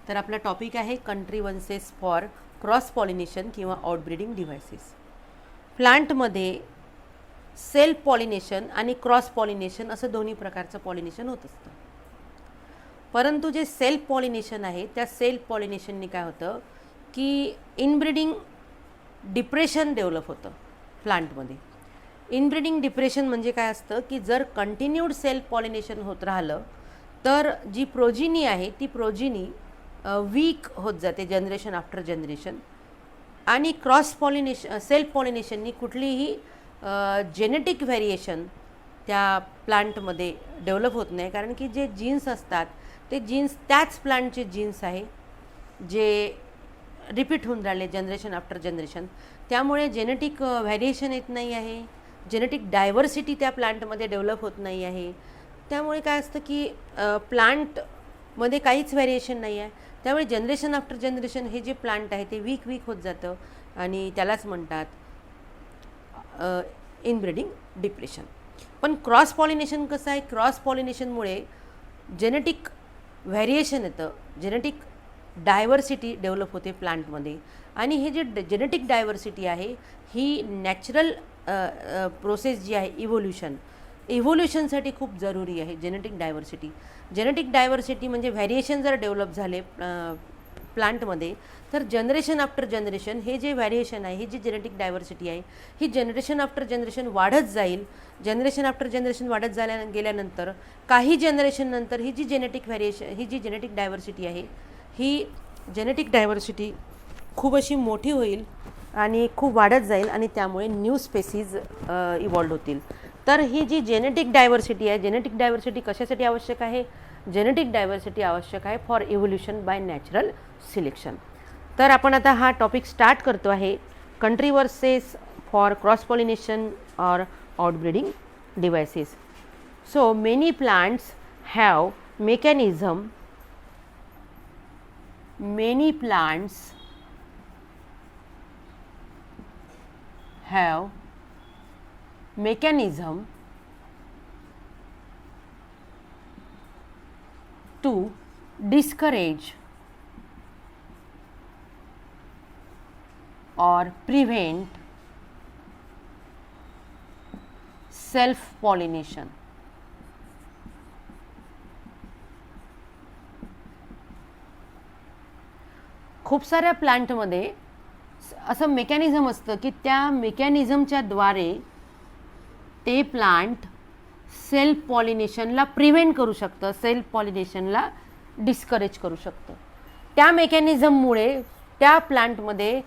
तर आपला टॉपिक आहे कंट्रीवन्सेस फॉर क्रॉस पॉलिनेशन किंवा आउटब्रीडिंग डिव्हायसेस. प्लांटमध्ये सेल्फ पॉलिनेशन आणि क्रॉस पॉलिनेशन असं दोन्ही प्रकारचं पॉलिनेशन होत असतं. परंतु जे सेल्फ पॉलिनेशन आहे त्या सेल्फ पॉलिनेशनने काय होतं की इनब्रीडिंग डिप्रेशन डेव्हलप होतं प्लांटमध्ये. इनब्रीडिंग डिप्रेशन म्हणजे काय असतं की जर कंटिन्यूड सेल्फ पॉलिनेशन होत राहिलं तर जी प्रोजिनी आहे ती प्रोजिनी वीक होत जाते जनरेशन आफ्टर जनरेशन. आणि क्रॉस पॉलिनेशन सेल्फ पॉलिनेशननी कुठलीही जेनेटिक व्हेरिएशन त्या प्लांटमध्ये डेव्हलप होत नाही, कारण की जे जीन्स असतात ते जीन्स त्याच प्लांटचे जीन्स आहे जे रिपीट होऊन राहिले जनरेशन आफ्टर जनरेशन. त्यामुळे जेनेटिक व्हेरिएशन येत नाही आहे, जेनेटिक डायव्हर्सिटी त्या प्लांटमध्ये डेव्हलप होत नाही आहे. त्यामुळे काय असतं की प्लांटमध्ये काहीच व्हेरिएशन नाही आहे. त्यामुळे जनरेशन आफ्टर जनरेशन हे जे प्लांट आहे ते वीक होत जातं आणि त्यालाच म्हणतात इनब्रीडिंग डिप्रेशन. पण क्रॉस पॉलिनेशन कसं आहे, क्रॉस पॉलिनेशनमुळे जेनेटिक व्हेरिएशन येतं, जेनेटिक डायव्हर्सिटी डेव्हलप होते प्लांटमध्ये. आणि हे जे जेनेटिक डायव्हर्सिटी आहे ही नॅचरल प्रोसेस जी आहे इव्होल्युशनसाठी खूप जरुरी आहे जेनेटिक डायव्हर्सिटी. जेनेटिक डायव्हर्सिटी म्हणजे व्हेरिएशन जर डेव्हलप झाले प्लांटमध्ये तर जनरेशन आफ्टर जनरेशन हे जे व्हेरिएशन आहे, ही जी जेनेटिक डायव्हर्सिटी आहे ही जनरेशन आफ्टर जनरेशन वाढत जाईल. जनरेशन आफ्टर जनरेशन वाढत गेल्यानंतर काही जनरेशन नंतर ही जी जेनेटिक व्हेरिएशन ही जी जेनेटिक डायव्हर्सिटी आहे ही जेनेटिक डायव्हर्सिटी खूप अशी मोठी होईल आणि खूप वाढत जाईल आणि त्यामुळे न्यू स्पेसीज इव्हॉल्व होतील. तर ही जी जेनेटिक डायव्हर्सिटी आहे, जेनेटिक डायव्हर्सिटी कशासाठी आवश्यक आहे, जेनेटिक डायव्हर्सिटी आवश्यक आहे for evolution by natural selection. तर आपण आता हा टॉपिक स्टार्ट करतो आहे कंट्रीवर्सेस फॉर क्रॉस पॉलिनेशन और outbreeding devices. So many plants have mechanism to discourage or prevent self pollination. खूप साऱ्या प्लांटमध्ये असं मेकॅनिझम असतं की त्या मेकॅनिझमच्या द्वारे ते प्लांट सेल्फ पॉलिनेशनला प्रिव्हेंट करू शकतं, सेल्फ पॉलिनेशनला डिस्करेज करू शकतं. त्या मेकॅनिझममुळे त्या प्लांटमध्ये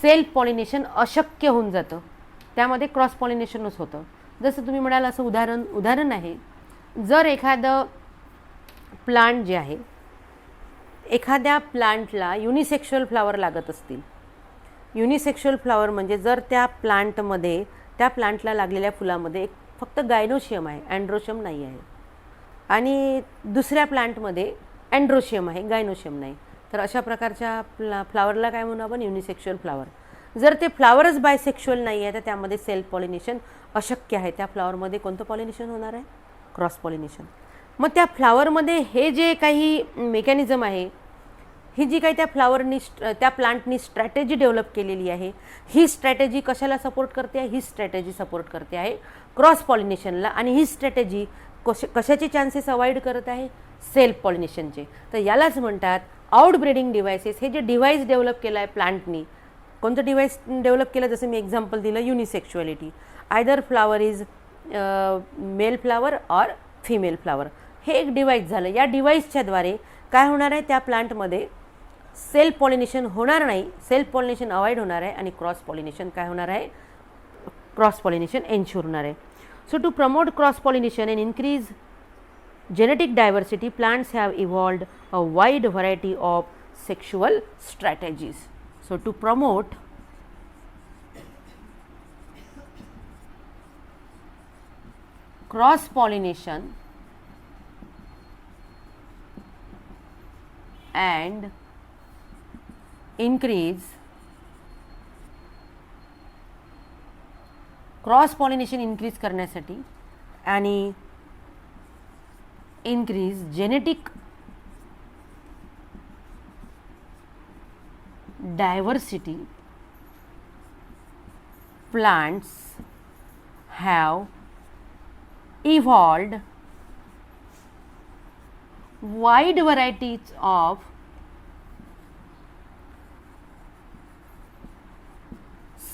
सेल्फ पॉलिनेशन अशक्य होऊन जातं, त्यामध्ये क्रॉस पॉलिनेशनच होतं. जसं तुम्ही म्हणाल असं उदाहरण आहे, जर एखादं प्लांट जे आहे एखाद्या प्लांटला युनिसेक्शुअल फ्लावर लागत असतील. युनिसेक्शुअल फ्लावर म्हणजे जर त्या प्लांटमध्ये त्या प्लांटला लागलेल्या फुलामध्ये फक्त गायनोशियम आहे, अँड्रोशियम नाही आहे, आणि दुसऱ्या प्लांटमध्ये अँड्रोशियम आहे, गायनोशियम नाही, तर अशा प्रकारच्या फ्लावरला काय म्हणू आपण, युनिसेक्शुअल फ्लावर. जर ते फ्लावरच बायसेक्शुअल नाही आहे तर त्यामध्ये सेल्फ पॉलिनेशन अशक्य आहे. त्या फ्लावरमध्ये कोणतं पॉलिनेशन होणार आहे, क्रॉस पॉलिनेशन. मग त्या फ्लावरमध्ये हे जे काही मेकॅनिझम आहे, ही जी काही त्या प्लांटनी स्ट्रॅटेजी डेव्हलप केलेली आहे, ही स्ट्रॅटेजी कशाला सपोर्ट करते आहे, ही स्ट्रॅटेजी सपोर्ट करते आहे क्रॉस पॉलिनेशनला. आणि ही स्ट्रॅटेजी कशाचे चान्सेस अवॉइड करत आहे, सेल्फ पॉलिनेशनचे. तर यालाच म्हणतात आउटब्रीडिंग डिव्हायसेस. हे जे डिव्हाइस डेव्हलप केलं आहे प्लांटनी, कोणतं डिव्हाइस डेव्हलप केलं, जसं मी एक्झाम्पल दिलं unisexuality, either flower is male flower और फिमेल फ्लावर, हे एक डिव्हाइस झालं. या डिव्हाइसच्याद्वारे काय होणार आहे, त्या प्लांटमध्ये सेल्फ पॉलिनेशन होणार नाही, सेल्फ पॉलिनेशन अवॉइड होणार आहे आणि क्रॉस पॉलिनेशन काय होणार आहे, क्रॉस पॉलिनेशन एन्श्योर होणार आहे. So to promote cross pollination and increase genetic diversity, plants have evolved a wide variety of sexual strategies. So to promote cross pollination and increase cross pollination increase करण्यासाठी आणि increase genetic diversity plants have evolved wide varieties of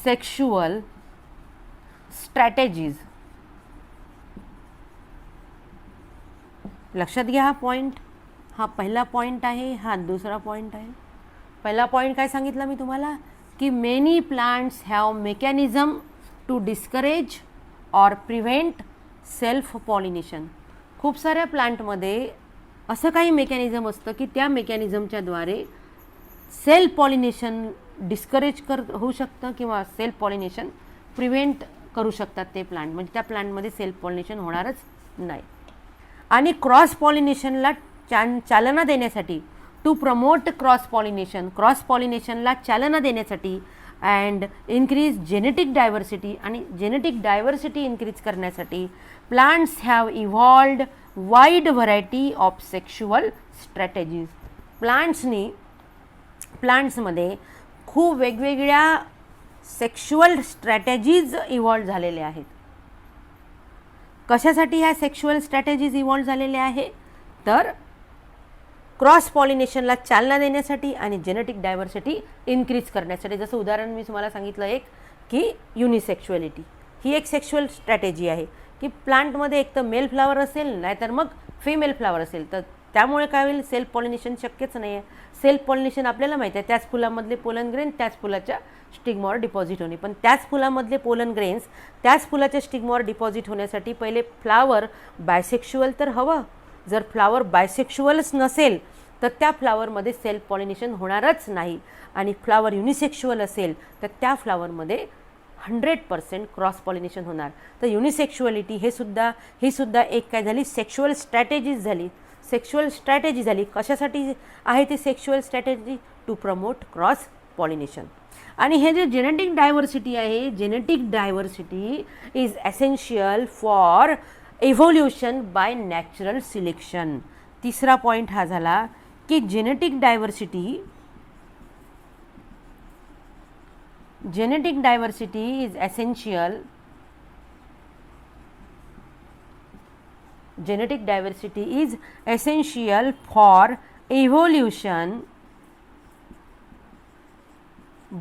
sexual strategies. लक्षात घ्या हा point, हा पहिला point आहे, हा दुसरा पॉइंट आहे. पहिला पॉइंट काय सांगितला मी तुम्हाला की many plants have mechanism to discourage or prevent self pollination. खूप साऱ्या प्लांटमध्ये असं काही मेकॅनिझम असतं की त्या मेकॅनिझमच्या द्वारे सेल्फ पॉलिनेशन डिस्करेज होऊ शकतं किंवा सेल्फ पॉलिनेशन प्रिव्हेंट करू शकतात ते प्लांट, म्हणजे त्या प्लांटमध्ये सेल्फ पॉलिनेशन होणारच नाही. आणि क्रॉस पॉलिनेशनला चालना देण्यासाठी, टू प्रमोट क्रॉस पॉलिनेशनला चालना देण्यासाठी अँड इन्क्रीज जेनेटिक डायव्हर्सिटी, आणि जेनेटिक डायव्हर्सिटी इन्क्रीज करण्यासाठी plants have evolved wide variety of sexual strategies. प्लांट्समध्ये खूप वेगवेगळ्या सेक्शुअल स्ट्रॅटेजीज इव्हॉल्व झालेल्या आहेत. कशासाठी ह्या सेक्शुअल स्ट्रॅटेजीज इव्हॉल्व झालेल्या आहे तर क्रॉस पॉलिनेशनला चालना देण्यासाठी आणि जेनेटिक डायव्हर्सिटी इन्क्रीज करण्यासाठी. जसं उदाहरण मी तुम्हाला सांगितलं एक की युनिसेक्शुअलिटी ही एक सेक्शुअल स्ट्रॅटेजी आहे की प्लांटमध्ये एक तर मेल फ्लावर असेल नाहीतर मग फिमेल फ्लावर असेल, तर त्यामुळे काय होईल, सेल्फ पॉलिनेशन शक्यच नाही आहे. सेल्फ पॉलिनेशन आपल्याला माहिती आहे, त्याच फुलामधले पोलन ग्रेन त्याच फुलाच्या स्टिग्मावर डिपॉझिट होणे, पण त्याच फुलामधले पोलन ग्रेन्स त्याच फुलाच्या स्टिग्मावर डिपॉझिट होण्यासाठी पहिले फ्लावर बायसेक्शुअल तर हवं. जर फ्लावर बायसेक्शुअलच नसेल तर त्या फ्लावरमध्ये सेल्फ पॉलिनेशन होणारच नाही. आणि फ्लावर युनिसेक्शुअल असेल तर त्या फ्लावरमध्ये 100% क्रॉस पॉलिनेशन होणार. तर युनिसेक्शुअलिटी ही सुद्धा एक काय झाली, सेक्शुअल स्ट्रॅटेजी झाली. कशासाठी आहे ती sexual strategy? To promote cross pollination. आणि हे जे जेनेटिक डायव्हर्सिटी आहे, genetic diversity is essential for evolution by natural selection. तिसरा पॉइंट हा झाला की genetic diversity is essential. Genetic diversity is essential for evolution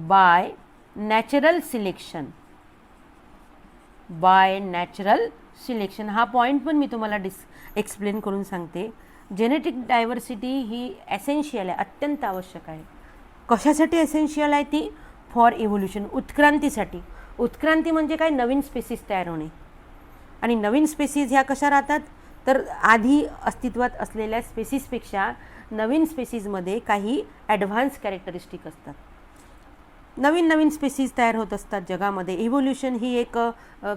by natural selection. हा point पण मी तुम्हाला एक्सप्लेन करून सांगते. जेनेटिक डायव्हर्सिटी ही एसेन्शियल आहे, अत्यंत आवश्यक आहे. कशासाठी एसेन्शियल आहे ती? फॉर इव्होल्युशन, उत्क्रांतीसाठी. उत्क्रांती म्हणजे काय? नवीन स्पेसीज तयार होणे. आणि नवीन स्पेसीज ह्या कशा राहतात तर आधी अस्तित्वात असलेल्या स्पेसीजपेक्षा नवीन स्पेसीजमध्ये काही ॲडव्हान्स कॅरेक्टरिस्टिक असतात. नवीन स्पेसीज तयार होत असतात जगामध्ये. इव्होल्युशन ही एक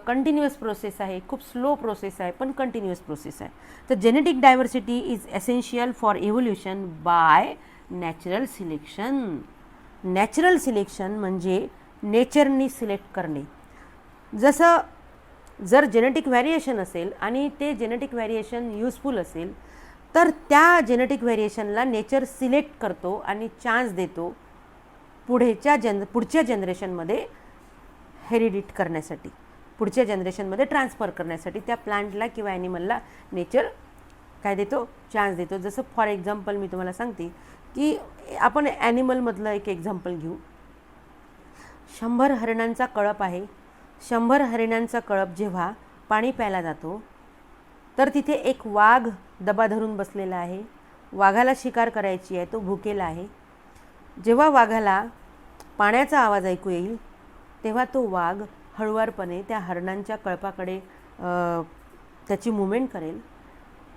कंटिन्युअस प्रोसेस आहे, खूप स्लो प्रोसेस आहे पण कंटिन्युअस प्रोसेस आहे. तर genetic diversity is essential for evolution by natural selection. Natural selection म्हणजे नेचरनी सिलेक्ट करणे. जसं जर जेनेटिक व्हॅरिएशन असेल आणि ते जेनेटिक व्हॅरिएशन युजफुल असेल तर त्या जेनेटिक व्हॅरिएशनला नेचर सिलेक्ट करतो आणि चान्स देतो पुढच्या जनरेशनमध्ये हेरिडिट करण्यासाठी, पुढच्या जनरेशनमध्ये ट्रान्सफर करण्यासाठी त्या प्लांटला किंवा ॲनिमलला नेचर काय देतो? चान्स देतो. जसं फॉर एक्झाम्पल मी तुम्हाला सांगते की आपण ॲनिमलमधलं एक एक्झाम्पल घेऊ. 100 हरिणांचा कळप आहे. 100 हरिणांचा कळप जेव्हा पाणी प्यायला जातो तर तिथे एक वाघ दबा धरून बसलेला आहे. वाघाला शिकार करायची आहे, तो भुकेला आहे. जेव्हा वाघाला पाण्याचा आवाज ऐकू येईल तेव्हा तो वाघ हळुवारपणे त्या हरणांच्या कळपाकडे त्याची मुवमेंट करेल.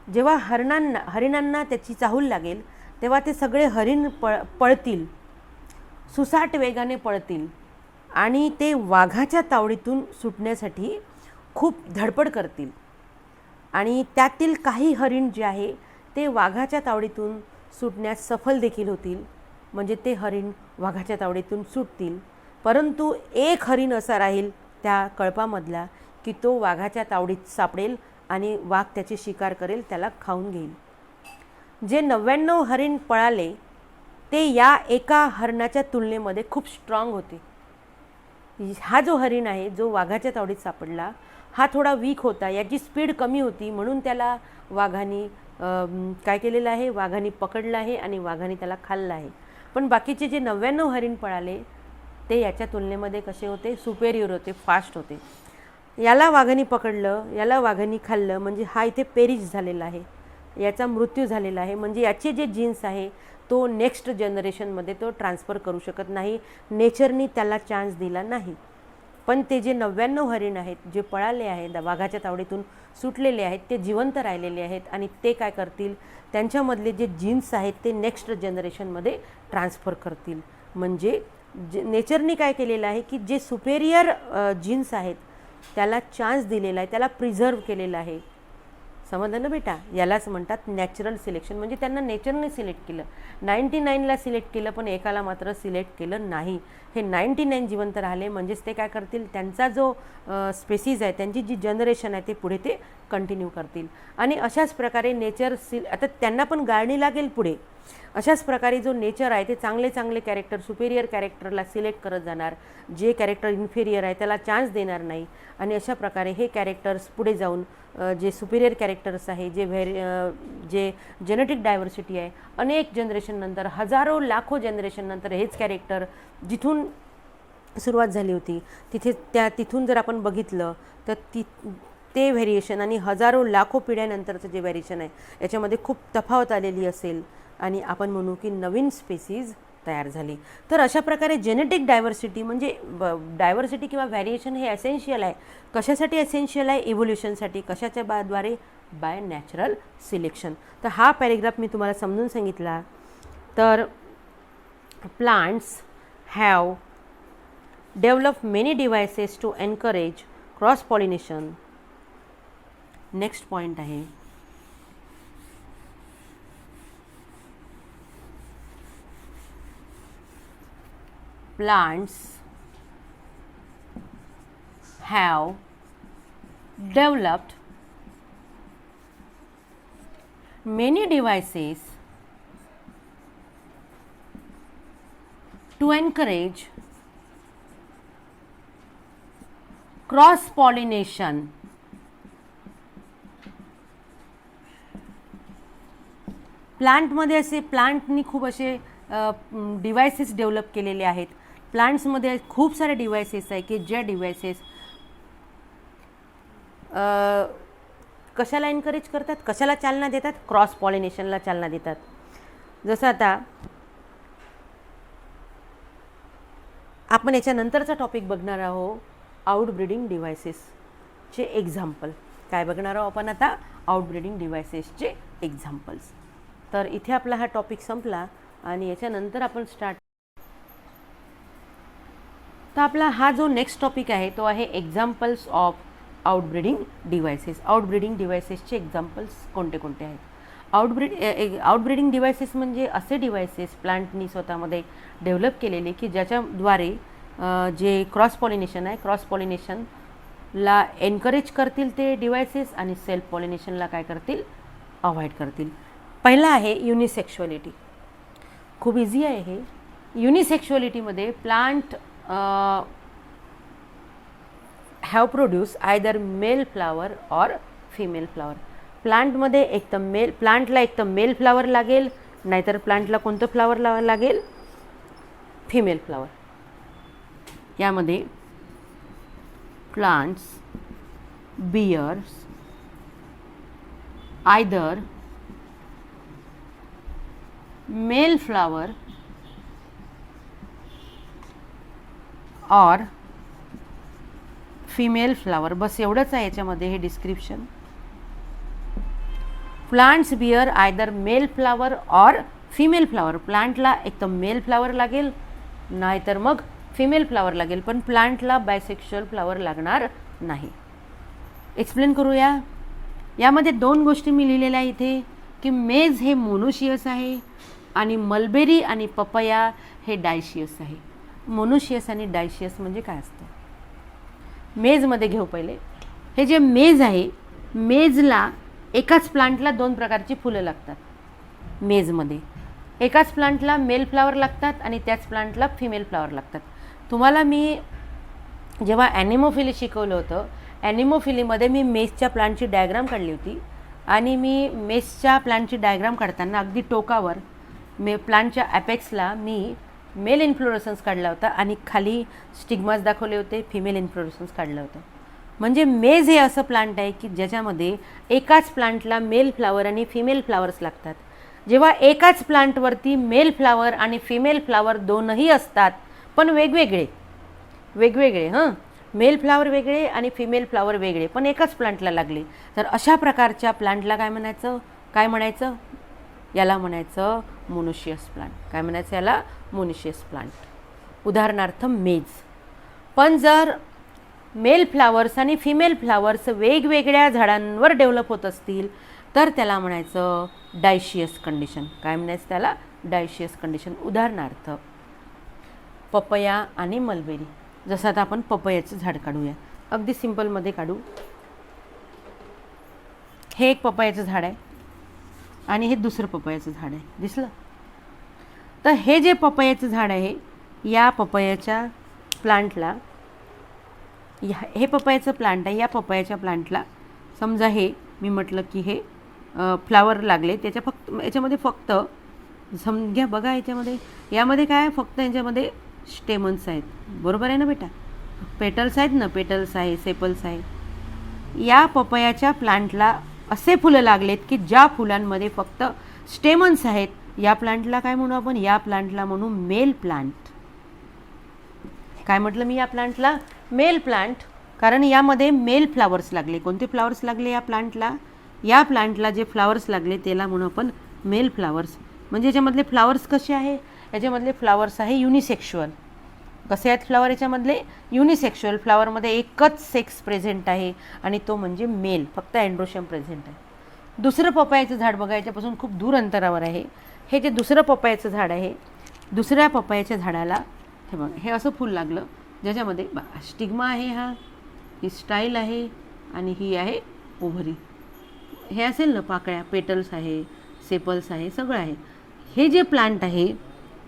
जेव्हा हरिणांना त्याची चाहूल लागेल तेव्हा ते सगळे हरिण पळतील, सुसाट वेगाने पळतील आणि ते वाघाच्या तावडीतून सुटण्यासाठी खूप धडपड करतील. आणि त्यातील काही हरिण जे आहे ते वाघाच्या तावडीतून सुटण्यास सफल देखील होतील, म्हणजे ते हरिण वाघाच्या तावडीतून सुटतील. परंतु एक हरिण असा राहील त्या कळपामधला की तो वाघाच्या तावडीत सापडेल आणि वाघ त्याची शिकार करेल, त्याला खाऊन घेईल. जे 99 हरिण पळाले ते या एका हरणाच्या तुलनेमध्ये खूप स्ट्रॉंग होते. हा जो हरिण आहे, जो वाघाच्या तावडीत सापडला, हा थोडा वीक होता, याची स्पीड कमी होती, म्हणून त्याला वाघाने काय केलेलं आहे, वाघाने पकडलं आहे आणि वाघाने त्याला खाल्लं आहे. पण बाकीचे जे 99 हरिण पळाले ते याच्या तुलनेमध्ये कसे होते, सुपेरियर होते, फास्ट होते. याला वाघाने पकडलं, याला वाघाने खाल्लं, म्हणजे हा इथे पेरिश झालेला आहे, याचा मृत्यू झालेला आहे. म्हणजे याचे जे जीन्स आहे तो नेक्स्ट जनरेशनमध्ये तो ट्रान्सफर करू शकत नाही, नेचरनी त्याला चान्स दिला नाही. पण ते जे 99 हरिण आहेत, जे पळाले आहेत, वाघाच्या तावडीतून सुटलेले आहेत, ते जिवंत राहिलेले आहेत आणि ते काय करतील, त्यांच्यामधले जे जीन्स आहेत ते नेक्स्ट जनरेशनमध्ये ट्रान्सफर करतील. म्हणजे नेचरने काय केलेलं आहे की जे सुपेरियर जीन्स आहेत त्याला चान्स दिलेला आहे, त्याला प्रिझर्व केलेलं आहे. समजलं ना बेटा? यालाच म्हणतात नॅचरल सिलेक्शन. म्हणजे त्यांना नेचरने सिलेक्ट केलं. 99ला सिलेक्ट केलं पण एकाला मात्र सिलेक्ट केलं नाही. हे 99 जिवंत राहिले, म्हणजेच ते काय करतील, त्यांचा जो स्पेसीज आहे, त्यांची जी जनरेशन आहे ते पुढे ते कंटिन्यू करतील. आणि अशाच प्रकारे नेचर आता त्यांना पण गाळणी लागेल पुढे. अशाच प्रकारे जो नेचर आहे ते चांगले चांगले कॅरेक्टर, सुपेरियर कॅरेक्टरला सिलेक्ट करत जाणार, जे कॅरेक्टर इन्फेरियर आहे त्याला चान्स देणार नाही. आणि अशा प्रकारे हे कॅरेक्टर्स पुढे जाऊन जे सुपेरियर कॅरेक्टर्स आहे, जे जेनेटिक डायव्हर्सिटी आहे, अनेक जनरेशननंतर, हजारो लाखो जनरेशननंतर हेच कॅरेक्टर जिथून सुरुवात झाली होती तिथून जर आपण बघितलं तर ते व्हेरिएशन आणि हजारो लाखो पिढ्यानंतरचं जे व्हेरिएशन आहे याच्यामध्ये खूप तफावत आलेली असेल आणि आपण म्हणू की नवीन स्पेसीज तयार झाली. तर अशा प्रकारे जेनेटिक डायव्हर्सिटी म्हणजे डायव्हर्सिटी किंवा व्हॅरिएशन हे एसेन्शियल आहे. कशासाठी एसेन्शियल आहे? इव्होल्युशनसाठी. कशाच्या द्वारे? By natural selection. तर हा पॅरेग्राफ मी तुम्हाला समजून सांगितला. तर plants have develop many devices to encourage cross pollination. Next point आहे plants have developed many devices to encourage cross pollination. प्लांटमध्ये असे प्लांटनी खूप असे डिव्हायसेस डेव्हलप केलेले आहेत. प्लांट्समध्ये खूप सारे डिव्हायसेस आहे की ज्या डिव्हायसेस कशाला एनकरेज करतात, कशाला चालना देतात, क्रॉस पॉलिनेशनला चालना देतात. जसं आता आपण याच्यानंतरचा टॉपिक बघणार आहोत, आउटब्रीडिंग डिव्हायसेसचे एक्झाम्पल. काय बघणार आहोत आपण आता? आउटब्रीडिंग डिव्हायसेसचे एक्झाम्पल्स. तर इथे आपला हा टॉपिक संपला आणि याच्यानंतर आपण स्टार्ट. तर आपला हा जो नेक्स्ट टॉपिक आहे तो आहे एक्झाम्पल्स ऑफ आउटब्रीडिंग डिव्हायसेस. आउटब्रीडिंग डिव्हायसेसचे एक्झाम्पल्स कोणते कोणते आहेत? आउटब्रीडिंग डिव्हायसेस म्हणजे असे डिव्हायसेस प्लांटनी स्वतःमध्ये डेव्हलप केलेले की ज्याच्याद्वारे जे क्रॉस पॉलिनेशन आहे, क्रॉस पॉलिनेशनला एनकरेज करतील ते डिव्हायसेस आणि सेल्फ पॉलिनेशनला काय करतील, अवॉइड करतील. पहिला आहे युनिसेक्शुअलिटी. खूप इझी आहे हे. युनिसेक्शुअलिटीमध्ये plant have produced either male flower or female flower. प्लांटमध्ये एक तर प्लांटला एक तर मेल फ्लावर लागेल, नाहीतर प्लांटला कोणतं फ्लावर लागेल, फिमेल फ्लावर. यामध्ये plants bears either male flower और फिमेल फ्लावर. बस एवढंच आहे याच्यामध्ये हे description. Plants bear either male flower और फिमेल फ्लावर. प्लांटला एक तर मेल फ्लावर लागेल नाहीतर मग फिमेल फ्लावर लागेल, पण प्लांटला बायसेक्शुअल फ्लावर लागणार नाही. एक्सप्लेन करूया. यामध्ये दोन गोष्टी मी लिहिलेल्या आहे इथे की मेज हे मोनोशियस आहे आणि मलबेरी आणि पपया हे डायशियस आहे. मोनोशियस आणि डायशियस म्हणजे काय असतं? मेजमध्ये घेऊ पहिले. हे जे मेज आहे, मेजला एकाच प्लांटला दोन प्रकारची फुलं लागतात मेजमध्ये. एकाच प्लांटला मेल फ्लावर लागतात आणि त्याच प्लांटला फिमेल फ्लावर लागतात. तुम्हाला मी जेव्हा ॲनिमोफिली शिकवलं होतं, ॲनिमोफिलीमध्ये मी मेसच्या प्लांटची डायग्राम काढली होती आणि मी मेसच्या प्लांटची डायग्राम काढताना अगदी टोकावर प्लांटच्या ॲपेक्सला मी मेल इन्फ्लोरेसन्स काढला होता आणि खाली स्टिग्मास दाखवले होते, फिमेल इन्फ्लोरेसन्स काढलं होतं. म्हणजे मेज हे असं प्लांट आहे की ज्याच्यामध्ये एकाच प्लांटला मेल फ्लावर आणि फिमेल फ्लावर्स लागतात. जेव्हा एकाच प्लांटवरती मेल फ्लावर आणि फिमेल फ्लावर दोनही असतात पण वेगवेगळे मेल फ्लावर वेगळे आणि फिमेल फ्लावर वेगळे पण एकाच प्लांटला लागले, तर अशा प्रकारच्या प्लांटला काय म्हणायचं याला म्हणायचं मोनोशियस प्लांट. काय म्हणायचं याला? Monoecious plant. उदाहरणार्थ मेज. पण जर मेल फ्लावर्स आणि फिमेल फ्लावर्स वेगवेगळ्या झाडांवर डेव्हलप होत असतील तर त्याला म्हणायचं डायशियस कंडिशन. काय म्हणायचं त्याला? Dioecious condition. उदाहरणार्थ पपया आणि मलबेरी. जसं आता आपण पपयाचं झाड काढूया, अगदी सिंपलमध्ये काढू. हे एक पपयाचं झाड आहे आणि हे दुसरं पपयाचं झाड आहे, दिसलं? तर हे जे पपयाचं झाड आहे या पपयाच्या प्लांटला, हे पपयाचं प्लांट आहे, या पपयाच्या प्लांटला समजा हे मी म्हटलं की हे फ्लावर लागले, याच्यामध्ये फक्त समजा बघा यामध्ये काय फक्त याच्यामध्ये स्टेमन्स आहेत, बरोबर आहे ना बेटा? पेटल्स आहेत ना, पेटल्स आहे, सेपल्स आहे. या पपयाच्या प्लांटला असे फुलं लागलेत की ज्या फुलांमध्ये फक्त स्टेमन्स आहेत. या प्लांटला काय म्हणू आपण? या प्लांटला म्हणू मेल प्लांट. काय म्हटलं मी? या प्लांटला मेल प्लांट, कारण यामध्ये मेल फ्लावर्स लागले. कोणते फ्लावर्स लागले या प्लांटला? या प्लांटला जे फ्लावर्स लागले त्याला म्हणू आपण मेल फ्लावर्स. म्हणजे याच्यामधले फ्लावर्स कसे आहे? याच्यामधले फ्लावर्स आहे युनिसेक्शुअल. कसे आहेत फ्लावर याच्यामधले? युनिसेक्शुअल. फ्लावरमध्ये एकच सेक्स प्रेझेंट आहे आणि तो म्हणजे मेल, फक्त अँड्रोशियम प्रेझेंट आहे. दुसरं पपयाचं झाड बघा, याच्यापासून खूप दूर अंतरावर आहे. हे जे दुसरं पपयाचं झाड आहे, दुसऱ्या पपयाच्या झाडाला हे बघा, हे असं फूल लागलं ज्याच्यामध्ये स्टिग्मा आहे, ही स्टाईल आहे आणि ही आहे ओव्हरी. हे असेल ना पाकळ्या, पेटल्स आहे, सेपल्स आहे, सगळं आहे. हे जे प्लांट आहे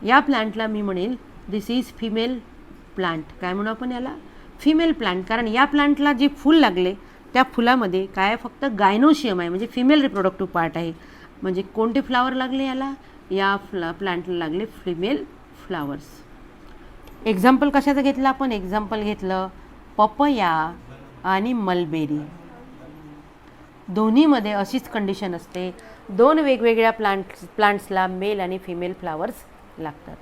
या प्लांटला मी म्हणेल दिस इज फिमेल प्लांट. काय म्हणू आपण याला? Female plant. कारण या प्लांटला जे फूल लागले त्या फुलामध्ये काय फक्त गायनोशियम आहे, म्हणजे फिमेल रिप्रोडक्टिव्ह पार्ट आहे. म्हणजे कोणते फ्लावर लागले याला? या प्लांटला लागले फिमेल फ्लावर्स. एक्झाम्पल कशाचं घेतलं आपण? एक्झाम्पल घेतलं पपया आणि मलबेरी. दोन्हीमध्ये अशीच कंडिशन असते, दोन वेगवेगळ्या प्लांट्सला मेल आणि फिमेल फ्लावर्स लागतात.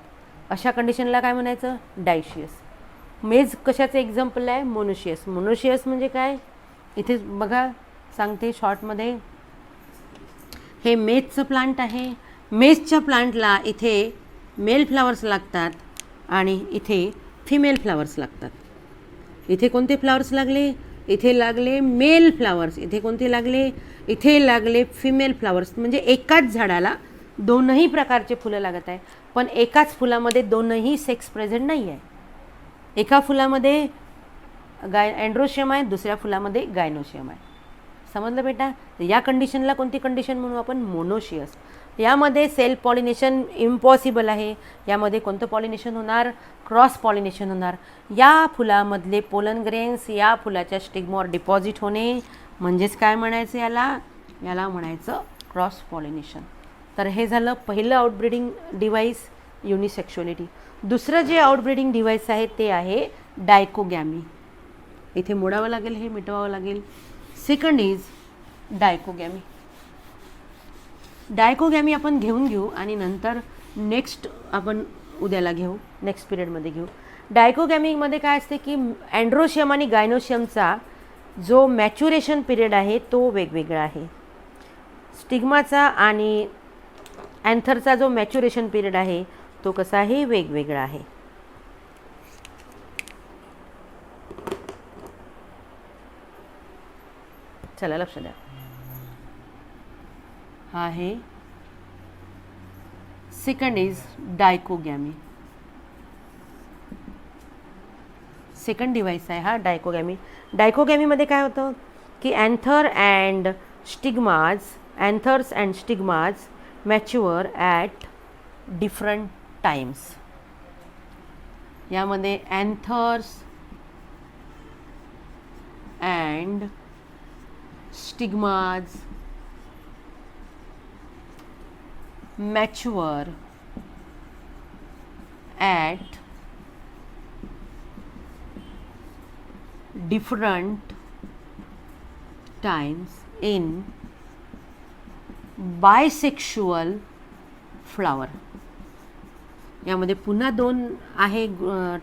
अशा कंडिशनला काय म्हणायचं? डायशियस. मेज कशाचं एक्झाम्पल आहे? मोनोशियस. मोनोशियस म्हणजे काय? इथे बघा सांगते शॉर्टमध्ये. हे मेजचं प्लांट आहे. मेजच्या प्लांटला इथे मेल फ्लावर्स लागतात आणि इथे फिमेल फ्लावर्स लागतात. इथे कोणते फ्लावर्स लागले? इथे लागले मेल फ्लावर्स. इथे कोणते लागले? इथे लागले फिमेल फ्लावर्स. म्हणजे एकाच झाडाला दोनही प्रकारचे फुलं लागत आहे, पण एकाच फुलामध्ये दोनही सेक्स प्रेझेंट नाही आहे. एका फुलामध्ये अँड्रोशियम आहे, दुसऱ्या फुलामध्ये गायनोशियम आहे. समजलं बेटा? या कंडिशनला कोणती कंडिशन म्हणू आपण? मोनोशियस. यामध्ये सेल्फ पॉलिनेशन इम्पॉसिबल आहे. यामध्ये कोणतं पॉलिनेशन होणार? क्रॉस पॉलिनेशन होणार. या फुलामधले पोलन ग्रेन्स या फुलाच्या स्टिग्मावर डिपॉझिट होणे म्हणजेच काय म्हणायचं याला? याला म्हणायचं क्रॉस पॉलिनेशन. तर हे झालं पहिलं आउटब्रीडिंग डिव्हाइस, युनिसेक्शुअलिटी. दुसरं जे आउटब्रीडिंग डिव्हाइस आहे ते आहे डायकोगॅमी. इथे मोडावं लागेल, हे मिटवावं लागेल. Second is डायकोगॅमी. डायकोगॅमी आपण घेऊ आणि नंतर नेक्स्ट आपण उद्याला घेऊ, नेक्स्ट पिरियडमध्ये घेऊ. डायकोगॅमीमध्ये काय असते की अँड्रोशियम आणि गायनोशियमचा जो मॅच्युरेशन पिरियड आहे तो वेगवेगळा आहे. स्टिग्माचा आणि अँथरचा जो मॅच्युरेशन पिरियड आहे तो कसा आहे? वेगवेगळा आहे. चला लक्ष द्या. हा आहे second is dichogamy. Second device आहे हा डायकोगॅमी. डायकोगॅमीमध्ये काय होतं की anthers and stigmas mature at different times. यामध्ये anthers and stigmas mature at different times in bisexual flower. यामध्ये पुन्हा दोन आहे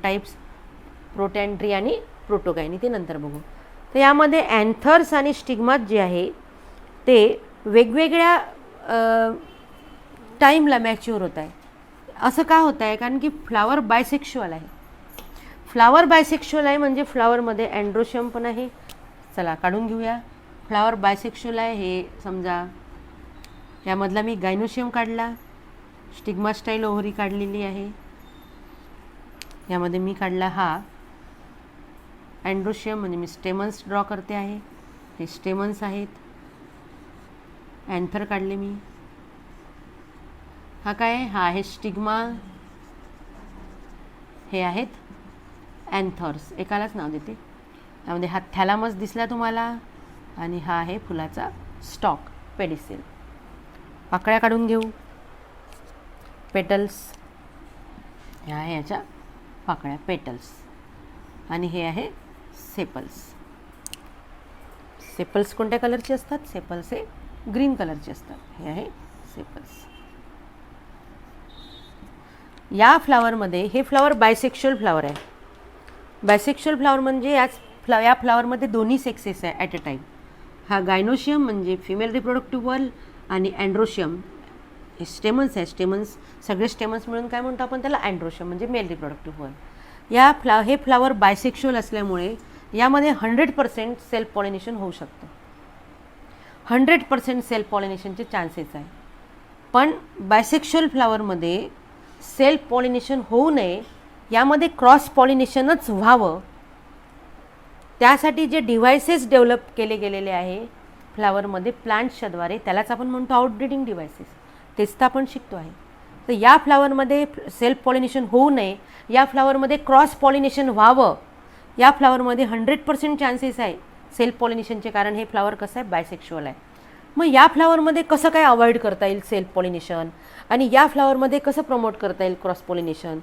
टाइप्स, प्रोटॅन्ट्री आणि प्रोटोगायनी, ते नंतर बघू. तर यामध्ये अँथर्स आणि स्टिग्मात जे आहे ते वेगवेगळ्या टाईमला मॅच्युअर होत आहे. असं का होत आहे? कारण की फ्लावर बायसेक्शुअल आहे. फ्लावर बायसेक्शुअल आहे म्हणजे फ्लावरमध्ये अँड्रोशियम पण आहे. चला काढून घेऊया. फ्लावर बायसेक्शुअल आहे हे समजा. यामधला मी गायनोशियम काढला, स्टिग्मा स्टाईल ओव्हरी काढलेली आहे. यामध्ये मी काढला हा अँड्रोशियम, म्हणजे मी स्टेमन्स ड्रॉ करते आहे. हे स्टेमन्स आहेत. अँथर काढले मी. हा काय आहे? हा आहे स्टिग्मा. हे आहेत अँथर्स. एकालाच नाव देते. यामध्ये हा थॅलामस दिसला तुम्हाला आणि हा आहे फुलाचा स्टॉक, पेडिसेल. पाकळ्या काढून घेऊ. पेटल्स, ह्या आहे याच्या पाकळ्या, पेटल्स. आणि हे आहे सेपल्स. सेपल्स कोणत्या कलरचे असतात? सेपल्स हे ग्रीन कलरचे असतात. हे आहे सेपल्स. या फ्लावरमध्ये, हे फ्लावर बायसेक्शुअल फ्लावर आहे. बायसेक्शुअल फ्लावर म्हणजे या फ्लावरमध्ये दोन्ही सेक्सेस आहे ॲट अ टाईम. हा गायनोशियम म्हणजे फिमेल रिप्रोडक्टिव्ह वॉल आणि अँड्रोशियम हे स्टेमन्स आहे. स्टेमन्स, सगळे स्टेमन्स मिळून काय म्हणतो आपण त्याला? अँड्रोशियम म्हणजे मेल रिप्रोडक्टिव्ह वॉल. हे फ्लावर बायसेक्शुअल असल्यामुळे यामध्ये 100% सेल्फ पॉलिनेशन होऊ शकतं. 100% सेल्फ पॉलिनेशनचे चान्सेस आहे. पण बायसेक्शुअल फ्लावरमध्ये सेल्फ पॉलिनेशन होऊ नये, यामध्ये क्रॉस पॉलिनेशनच व्हावं, त्यासाठी जे डिव्हायसेस डेव्हलप केले गेलेले आहे फ्लावरमध्ये प्लांट्सच्याद्वारे, त्यालाच आपण म्हणतो आउटब्रीडिंग डिव्हायसेस. तेच तर आपण शिकतो आहे. तर या फ्लावरमध्ये सेल्फ पॉलिनेशन होऊ नये, या फ्लावरमध्ये क्रॉस पॉलिनेशन व्हावं, या फ्लावरमध्ये 100% चान्सेस आहे सेल्फ पॉलिनेशनचे, कारण हे फ्लावर कसं आहे? बायसेक्शुअल आहे. मग या फ्लावरमध्ये कसं काय अवॉइड करता येईल सेल्फ पॉलिनेशन, आणि या फ्लावरमध्ये कसं प्रमोट करता येईल क्रॉस पॉलिनेशन?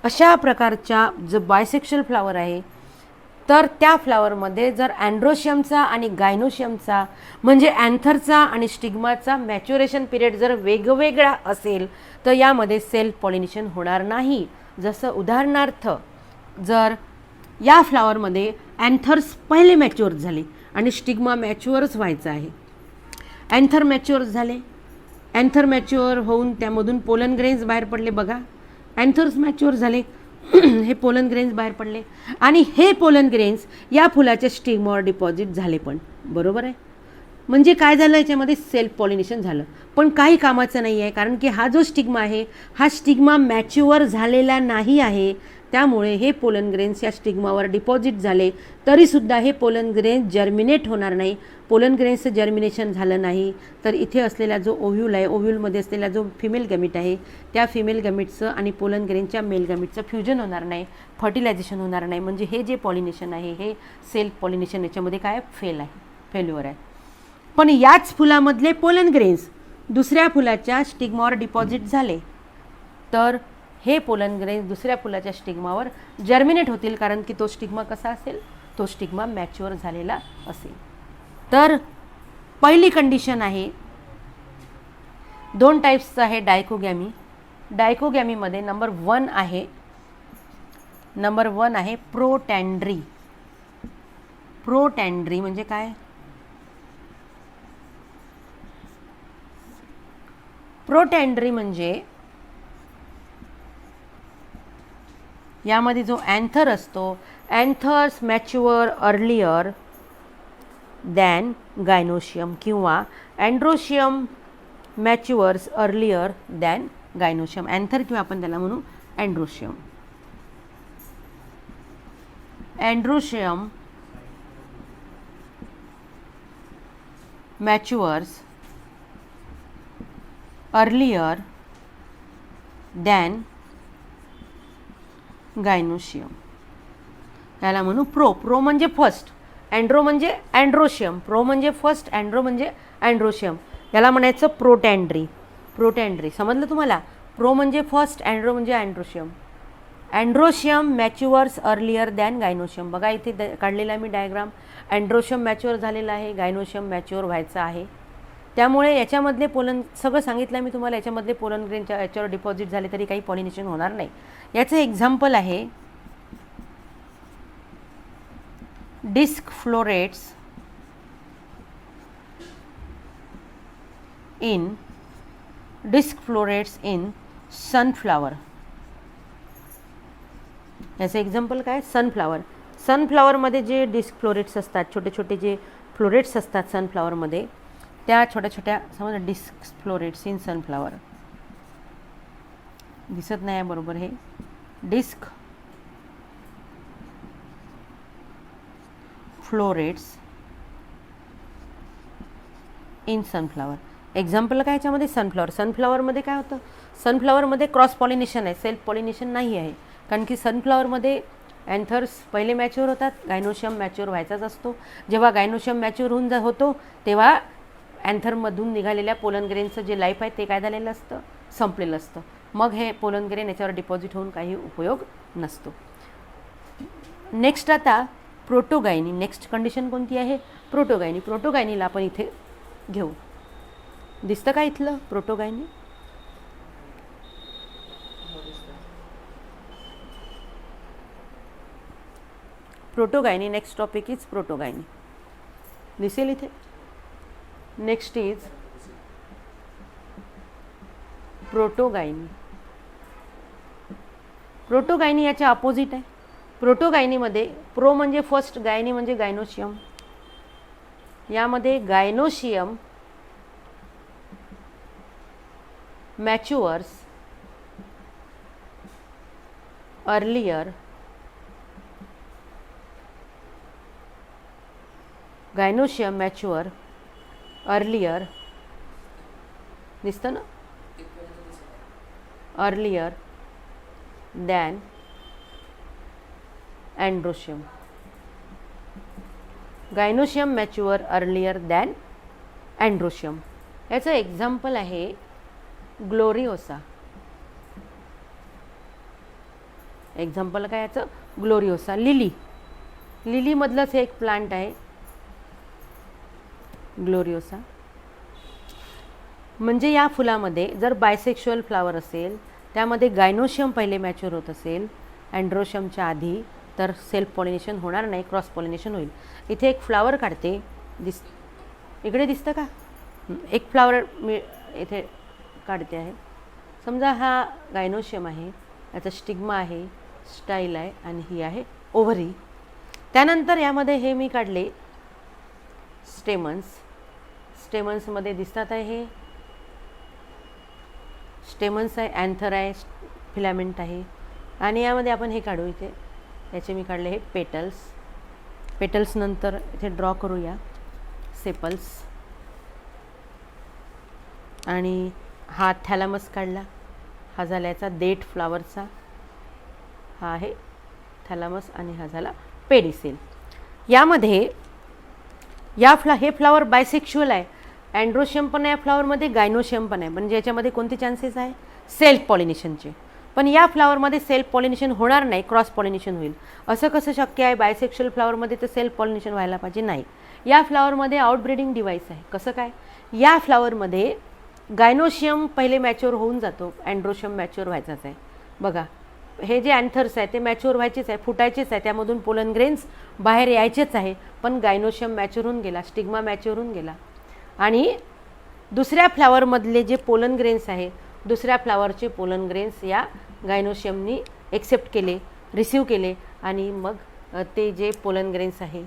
अशा प्रकारच्या जो बायसेक्शुअल फ्लावर आहे, तर त्या फ्लावरमध्ये जर अँड्रोशियमचा आणि गायनोशियमचा म्हणजे अँथरचा आणि स्टिग्माचा मॅच्युरेशन पिरियड जर वेगवेगळा असेल, तर यामध्ये सेल्फ पॉलिनेशन होणार नाही. जसं उदाहरणार्थ, जर या फ्लावरमध्ये अँथर्स पहिले मॅच्युअर झाले आणि स्टिग्मा मॅच्युअरच व्हायचा आहे. अँथर मॅच्युअर झाले, अँथर मॅच्युअर होऊन त्यामधून पोलन ग्रेन्स बाहेर पडले. बघा, अँथर्स मॅच्युअर झाले, हे पोलन ग्रेन्स बाहेर पडले आणि हे पोलन ग्रेन्स या फुलाच्या स्टिग्मावर डिपॉझिट झाले. पण बरोबर आहे, म्हणजे काय झालं? याच्यामध्ये सेल्फ पॉलिनेशन झालं, पण काही कामाचं नाही आहे. कारण की हा जो स्टिग्मा आहे, हा स्टिग्मा मॅच्युअर झालेला नाही आहे. त्यामुळे हे पोलन ग्रेन्स या स्टिग्मावर डिपॉझिट झाले, तरीसुद्धा हे पोलन ग्रेन्स जर्मिनेट होणार नाही. पोलन ग्रेन्सचं जर्मिनेशन झालं नाही तर इथे असलेला जो ओव्ह्यूल आहे, ओव्ह्यूलमध्ये असलेला जो फिमेल गॅमीट आहे, त्या फिमेल गॅमीटचं आणि पोलन ग्रेनच्या मेल गॅमीटचं फ्युजन होणार नाही, फर्टिलायझेशन होणार नाही. म्हणजे हे जे पॉलिनेशन आहे, हे सेल्फ पॉलिनेशन याच्यामध्ये काय फेल्युअर आहे. पण याच फुलामधले पोलन ग्रेन्स दुसऱ्या फुलाच्या स्टिग्मावर डिपॉझिट झाले, तर हे पोलन ग्रेन्स दुसऱ्या फुलाच्या स्टिग्मावर जर्मिनेट होतील, कारण की तो स्टिग्मा कसा असेल? तो स्टिग्मा मॅच्युअर झालेला असेल. तर पहिली कंडिशन आहे, दोन टाईप्सचं आहे डायकोगॅमी. डायकोगॅमीमध्ये नंबर 1 आहे प्रोटॅन्ड्री. प्रोटॅन्ड्री म्हणजे काय? प्रोटॅन्ड्री म्हणजे यामध्ये जो अँथर असतो, anthers mature earlier than gynoecium, किंवा androecium matures earlier than gynoecium. Anther किंवा आपण त्याला म्हणू androecium. Androecium matures earlier than gynoecium. याला म्हणू प्रो. प्रो म्हणजे फर्स्ट, अँड्रो म्हणजे अँड्रोशियम. प्रो म्हणजे फर्स्ट, अँड्रो म्हणजे अँड्रोशियम. याला म्हणायचं प्रोटँड्री. प्रोटँड्री समजलं तुम्हाला? प्रो म्हणजे फर्स्ट, अँड्रो म्हणजे androecium. Androecium matures earlier than gynoecium. बघा इथे काढलेला मी डायग्राम. अँड्रोशियम मॅच्युअर झालेला आहे, गायनोशियम मॅच्युअर व्हायचं आहे. त्यामुळे याच्यामधले पोलन सगळं सांगितलं मी तुम्हाला. याच्यामधले पोलन ग्रेनच्या याच्यावर डिपॉझिट झाले तरी काही पॉलिनेशन होणार नाही. याचं एक्झाम्पल आहे डिस्क फ्लोरेट्स इन सनफ्लावर. याचं एक्झाम्पल काय? सनफ्लावर. सनफ्लावरमध्ये जे डिस्क फ्लोरेट्स असतात, छोटे छोटे जे फ्लोरेट्स असतात सनफ्लावरमध्ये, त्या छोट्या छोट्या समजा डिस्क फ्लोरेट्स इन सनफ्लावर. दिसत नाही आहे बरोबर हे. Disc florets in sunflower. Example काय याच्यामध्ये? सनफ्लावर. सनफ्लावरमध्ये काय होतं? सनफ्लावरमध्ये क्रॉस पॉलिनेशन आहे, सेल्फ पॉलिनेशन नाही आहे. कारण की सनफ्लावरमध्ये अँथर्स पहिले मॅच्युअर होतात, गायनोशियम मॅच्युअर व्हायचाच असतो. जेव्हा गायनोशियम मॅच्युअर होऊन होतो तेव्हा अँथरमधून निघालेल्या पोलन ग्रेनचं जे लाईफ आहे ते काय झालेलं असतं? संपलेलं असतं. मग हे पोलन ग्रेन याच्यावर डिपॉझिट होऊन काही उपयोग नसतो. नेक्स्ट आता प्रोटोगायनी. नेक्स्ट कंडिशन कोणती आहे? प्रोटोगायनी. प्रोटोगायनीला आपण इथे घेऊ. दिसतं का इथलं protogyny? Protogyny. Next topic is protogyny. दिसेल इथे. Next is प्रोटोगायनी. प्रोटोगायनी याच्या अपोजिट आहे. प्रोटोगायनीमध्ये प्रो म्हणजे फर्स्ट, गायनी म्हणजे गायनोशियम. यामध्ये gynoecium matures earlier gynoecium mature earlier. दिसतं ना? Earlier than androecium. Gynoecium mature earlier than androecium. याचं एक्झाम्पल आहे ग्लोरिओसा. एक्झाम्पल काय याचं? ग्लोरिओसा. लिली. लिलीमधलंच हे एक प्लांट आहे ग्लोरिओसा. म्हणजे या फुलामध्ये जर बायसेक्शुअल फ्लावर असेल, त्यामध्ये गायनोशियम पहिले मॅच्युअर होत असेल अँड्रोशियमच्या आधी, तर सेल्फ पॉलिनेशन होणार नाही, क्रॉस पॉलिनेशन होईल. इथे एक फ्लावर काढते. इकडे दिसतं का? एक फ्लावर मी इथे काढते आहे. समजा हा गायनोशियम आहे, याचा स्टिग्मा आहे, स्टाईल आहे आणि ही आहे ओव्हरी. त्यानंतर यामध्ये हे मी काढले स्टेमन्स. स्टेमन्समध्ये दिसतात आहे हे स्टेमन्स आहे, अँथर आहे, फिलामेंट आहे. आणि यामध्ये आपण हे काढू. इथे याचे मी काढले हे पेटल्स. पेटल्स नंतर इथे ड्रॉ करूया सेपल्स. आणि हा थॅलामस काढला. हा झाला याचा देठ फ्लावरचा. हा आहे थॅलामस आणि हा झाला पेडिसेल. यामध्ये हे फ्लावर बायसेक्शुअल आहे. अँड्रोशियम पण आहे या फ्लावरमध्ये, गायनोशियम पण आहे. म्हणजे याच्यामध्ये कोणते चान्सेस आहे? सेल्फ पॉलिनेशनचे. पण या फ्लावरमध्ये सेल्फ पॉलिनेशन होणार नाही, क्रॉस पॉलिनेशन होईल. असं कसं शक्य आहे? बायसेक्शुअल फ्लावरमध्ये तर सेल्फ पॉलिनेशन व्हायला पाहिजे. नाही. या फ्लावरमध्ये आउटब्रीडिंग डिव्हाइस आहे. कसं काय? या फ्लावरमध्ये गायनोशियम पहिले मॅच्युअर होऊन जातो, अँड्रोशियम मॅच्युअर व्हायचाच आहे. बघा हे जे अँथर्स आहे ते मॅच्युअर व्हायचेच आहे, फुटायचेच आहे, त्यामधून पोलन ग्रेन्स बाहेर यायचेच आहे. पण गायनोशियम मॅच्युअर होऊन गेला, स्टिग्मा मॅच्युअर होऊन गेला. आणि दुसऱ्या फ्लावरमधले जे पोलन ग्रेन्स आहे, दुसऱ्या फ्लावरचे पोलन ग्रेन्स या गायनोशियमनी एक्सेप्ट केले, रिसीव केले. आणि मग ते जे पोलन ग्रेन्स आहे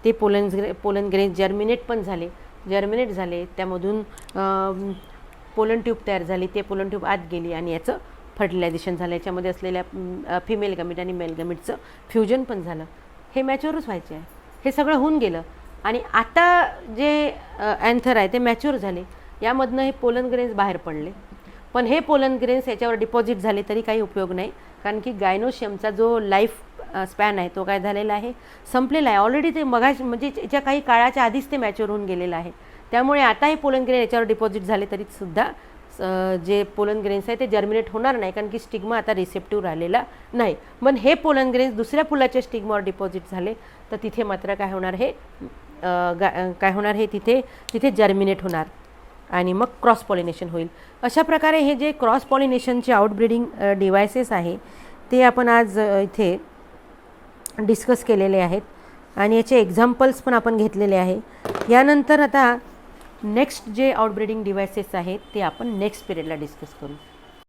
ते पोलन ग्रेन्स जर्मिनेट पण झाले. जर्मिनेट झाले, त्यामधून पोलन ट्यूब तयार झाली. ते पोलन ट्यूब आत गेली आणि याचं फर्टिलायझेशन झालं. याच्यामध्ये असलेल्या फिमेल गमीट आणि मेल गमीटचं फ्युजन पण झालं. हे मॅच्युअरच व्हायचे आहे. हे सगळं होऊन गेलं. आणि आता जे अँथर आहे ते मॅच्युअर झाले. यामधनं हे पोलन ग्रेन्स बाहेर पडले. पण हे पोलन ग्रेन्स याच्यावर डिपॉझिट झाले तरी काही उपयोग नाही, कारण की गायनोशियमचा जो लाईफ स्पॅन आहे तो काय झालेला आहे, संपलेला आहे ऑलरेडी. ते म्हणजे याच्या काही काळाच्या आधीच ते मॅच्युअर होऊन गेलेलं आहे. त्यामुळे आता हे पोलन ग्रेन याच्यावर डिपॉझिट झाले तरी सुद्धा जे पोलन ग्रेन्स आहे ते जर्मिनेट होणार नाही, कारण की स्टिग्मा आता रिसेप्टिव्ह राहिलेला नाही. पण हे पोलन ग्रेन्स दुसऱ्या फुलाच्या स्टिग्मावर डिपॉझिट झाले तर तिथे मात्र काय होणार, हे काय होणार, हे तिथे जर्मिनेट होणार आणि मग क्रॉस पॉलिनेशन होईल. अशा प्रकारे हे जे क्रॉस पॉलिनेशनचे आउटब्रीडिंग डिव्हायसेस आहे ते आपण आज इथे डिस्कस केलेले आहेत आणि याचे एक्झाम्पल्स पण आपण घेतलेले आहे. यानंतर आता नेक्स्ट जे आउटब्रीडिंग डिव्हायसेस आहेत ते आपण नेक्स्ट पिरियडला डिस्कस करू.